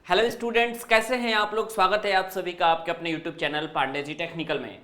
Hello students, कैसे हैं आप लोग। स्वागत है आप सभी का आपके अपने YouTube channel Pandey ji technical में।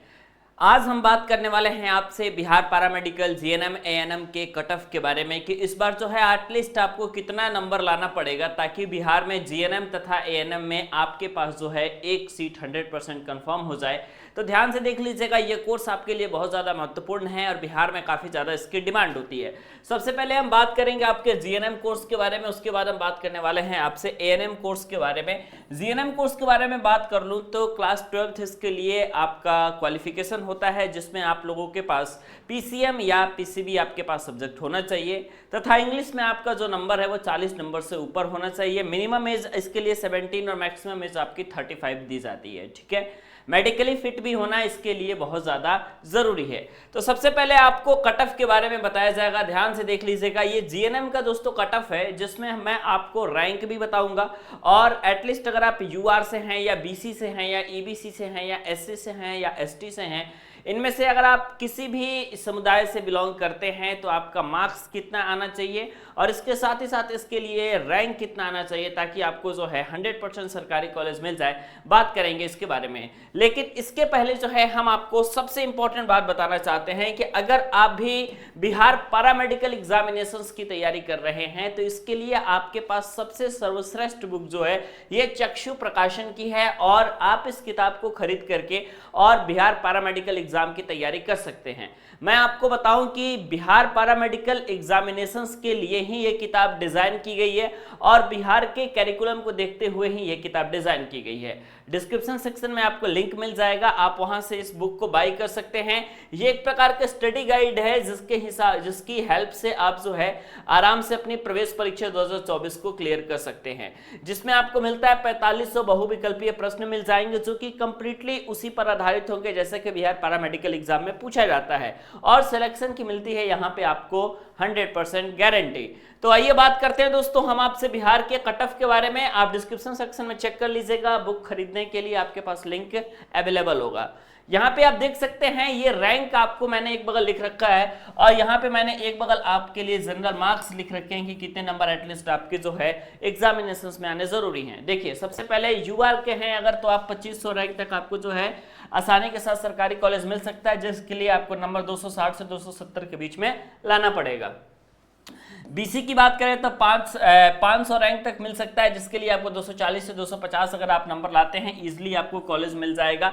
आज हम बात करने वाले हैं आपसे बिहार पैरामेडिकल जीएनएम एएनएम के कट ऑफ के बारे में कि इस बार जो है एटलीस्ट आपको कितना नंबर लाना पड़ेगा ताकि बिहार में जीएनएम तथा एएनएम में आपके पास जो है एक सीट 100% कंफर्म हो जाए। तो ध्यान से देख लीजिएगा, ये कोर्स आपके लिए बहुत ज़्यादा महत्वपूर्ण है और बिहार में काफ़ी ज़्यादा इसकी डिमांड होती है। सबसे पहले हम बात करेंगे आपके जीएनएम कोर्स के बारे में, उसके बाद हम बात करने वाले हैं आपसे एएनएम कोर्स के बारे में। जीएनएम कोर्स के बारे में बात कर लूँ तो क्लास 12th इसके लिए आपका क्वालिफिकेशन होता है, जिसमें आप लोगों के पास पीसीएम या पीसीबी आपके पास सब्जेक्ट होना चाहिए तथा इंग्लिश में आपका जो नंबर है वो 40 नंबर से ऊपर होना चाहिए। मिनिमम एज इसके लिए 17 और मैक्सिमम एज आपकी 35 दी जाती है। ठीक है, मेडिकली फिट भी होना इसके लिए बहुत ज़्यादा ज़रूरी है। तो सबसे पहले आपको कट ऑफ के बारे में बताया जाएगा, ध्यान से देख लीजिएगा। ये जीएनएम का दोस्तों कट ऑफ है, जिसमें मैं आपको रैंक भी बताऊंगा और एटलीस्ट अगर आप यूआर से हैं या बीसी से हैं या ईबीसी से हैं या एससी से हैं या एसटी से हैं, इनमें से अगर आप किसी भी समुदाय से बिलोंग करते हैं तो आपका मार्क्स कितना आना चाहिए और इसके साथ ही साथ इसके लिए रैंक कितना आना चाहिए ताकि आपको जो है 100% सरकारी कॉलेज मिल जाए। बात करेंगे इसके बारे में, लेकिन इसके पहले जो है हम आपको सबसे इंपॉर्टेंट बात बताना चाहते हैं कि अगर आप भी बिहार पैरामेडिकल एग्जामिनेशंस की तैयारी कर रहे हैं तो इसके लिए आपके पास सबसे सर्वश्रेष्ठ बुक जो है ये चक्षु प्रकाशन की है और आप इस किताब को खरीद करके और बिहार पैरामेडिकल एग्जाम की तैयारी कर सकते हैं। मैं आपको बताऊं कि बिहार पैरामेडिकल एग्जामिनेशंस के लिए ही ये किताब डिजाइन की गई है और बिहार के कैरिकुलम को देखते हुए ही ये किताब डिजाइन की गई है। डिस्क्रिप्शन सेक्शन में आपको लिंक मिल जाएगा, आप वहां से इस बुक को बाय कर सकते हैं। ये एक प्रकार का स्टडी गाइड है जिसकी हेल्प से आप जो है आराम से अपनी प्रवेश परीक्षा 2024 को क्लियर कर सकते हैं, जिसमें आपको मिलता है 4500 बहुविकल्पीय प्रश्न मिल जाएंगे जो कि कंप्लीटली उसी पर आधारित होंगे जैसे कि बिहार पैरामेडिकल एग्जाम में पूछा जाता है और सिलेक्शन की मिलती है यहाँ पे आपको 100% गारंटी। तो आइए बात करते हैं दोस्तों हम आपसे बिहार के कट ऑफ के बारे में। आप डिस्क्रिप्शन सेक्शन में चेक कर लीजिएगा, बुक खरीदने के लिए आपके पास लिंक अवेलेबल होगा। यहाँ पे आप देख सकते हैं ये रैंक आपको मैंने एक बगल लिख रखा है और यहाँ पे मैंने एक बगल आपके लिए जनरल मार्क्स लिख रखे हैं कि कितने नंबर एटलीस्ट आपके जो है एग्जामिनेशंस में आने जरूरी हैं। देखिए, सबसे पहले यूआर के हैं अगर तो आप 2500 रैंक तक आपको जो है आसानी के साथ सरकारी कॉलेज मिल सकता है, जिसके लिए आपको नंबर 260 से 270 के बीच में लाना पड़ेगा। बीसी की बात करें तो 500 रैंक तक मिल सकता है, जिसके लिए आपको 240 से 250 अगर आप नंबर लाते हैं इजीली आपको कॉलेज मिल जाएगा।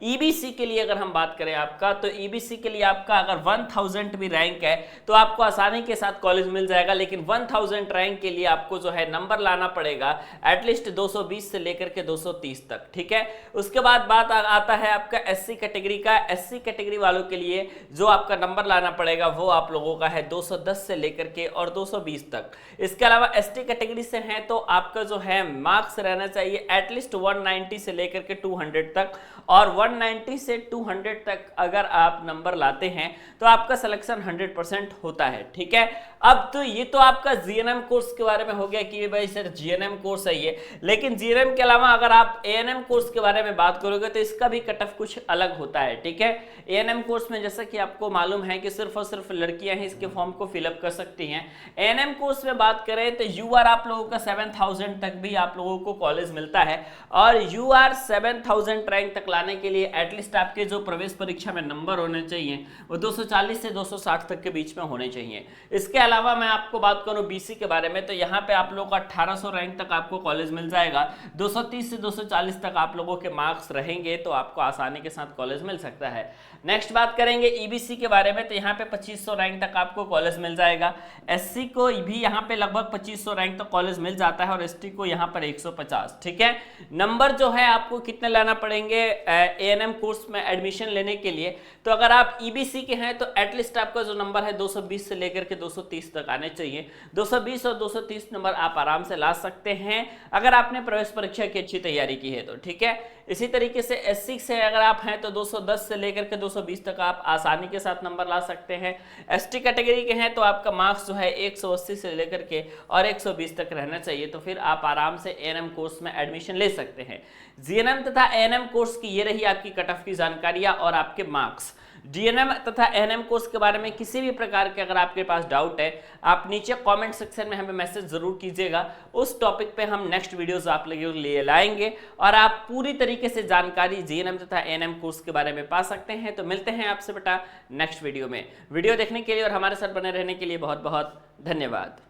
ईबीसी के लिए अगर हम बात करें आपका, तो ईबीसी के लिए आपका अगर 1000 भी रैंक है तो आपको आसानी के साथ कॉलेज मिल जाएगा, लेकिन 1000 रैंक के लिए आपको जो है नंबर लाना पड़ेगा एटलीस्ट 220 से लेकर के 230 तक। ठीक है, उसके बाद बात आता है आपका एससी कैटेगरी का। एससी कैटेगरी वालों के लिए जो आपका नंबर लाना पड़ेगा वो आप लोगों का है 210 से लेकर के और 220 तक। इसके अलावा एसटी कैटेगरी से हैं तो आपका जो है मार्क्स रहना चाहिए एटलीस्ट 190 से लेकर के 200 तक और 190 से 200 तक अगर आप नंबर लाते हैं तो आपका सिलेक्शन 100% होता है। ठीक है, अब तो ये तो आपका जीएनएम कोर्स के बारे में हो गया कि भाई सर जीएनएम कोर्स है ये, लेकिन जीएनएम के अलावा अगर आप एएनएम कोर्स के बारे में बात करोगे तो इसका भी कट ऑफ कुछ अलग होता है। ठीक है, एएनएम कोर्स में जैसा कि आपको मालूम है कि सिर्फ और सिर्फ लड़कियां ही इसके फॉर्म को फिलअप कर सकती हैं। एएनएम कोर्स में बात करें तो यूआर आप लोगों का 7000 तक भी आप लोगों को कॉलेज मिलता है और यूआर 7000 रैंक तक लाने के लिए एटलीस्ट आपके जो प्रवेश परीक्षा में नंबर होने चाहिए वो 240 से 260 तक के बीच में होने चाहिए। इसके अलावा मैं आपको बात करूं बीसी के बारे में तो यहाँ पे आप लोगों का 1800 रैंक तक आपको कॉलेज मिल जाएगा। 230 से 240 तक आप लोगों के मार्क्स रहेंगे तो आपको आसानी के साथ कॉलेज मिल सकता है। नेक्स्ट बात करेंगे ईबीसी के बारे में तो यहाँ पे 2500 रैंक तक आपको कॉलेज मिल जाएगा। एससी को भी यहाँ पे लगभग 2500 रैंक तक कॉलेज मिल जाता है और एसटी को यहाँ पर 150। ठीक है, नंबर जो है आपको कितने लाना पड़ेंगे एएनएम कोर्स में एडमिशन लेने के लिए, तो अगर आप ईबीसी के हैं तो एटलीस्ट आपका जो नंबर है 220 से लेकर के 230 तक आने चाहिए। 220 और 230 नंबर आप आराम से ला सकते हैं अगर आपने प्रवेश परीक्षा की अच्छी तैयारी की है तो। ठीक है, इसी तरीके से एससी से अगर आप हैं तो 210 से लेकर के 220 तक आप आसानी के साथ नंबर ला सकते हैं। एसटी कैटेगरी के हैं तो आपका मार्क्स जो है 180 से लेकर के और 120 तक रहना चाहिए, तो फिर आप आराम से एएनएम कोर्स में एडमिशन ले सकते हैं। जीएनएम तथा एएनएम कोर्स की ये रही आपकी कट ऑफ की जानकारियां और आपके मार्क्स। जीएनएम तथा एएनएम कोर्स के बारे में किसी भी प्रकार के अगर आपके पास डाउट है, आप नीचे कमेंट सेक्शन में हमें मैसेज जरूर कीजिएगा। उस टॉपिक पे हम नेक्स्ट वीडियोस आप लोगों के लिए लाएंगे और आप पूरी तरीके से जानकारी जीएनएम तथा एएनएम कोर्स के बारे में पा सकते हैं। तो मिलते हैं आपसे बेटा नेक्स्ट वीडियो में। वीडियो देखने के लिए और हमारे साथ बने रहने के लिए बहुत बहुत धन्यवाद।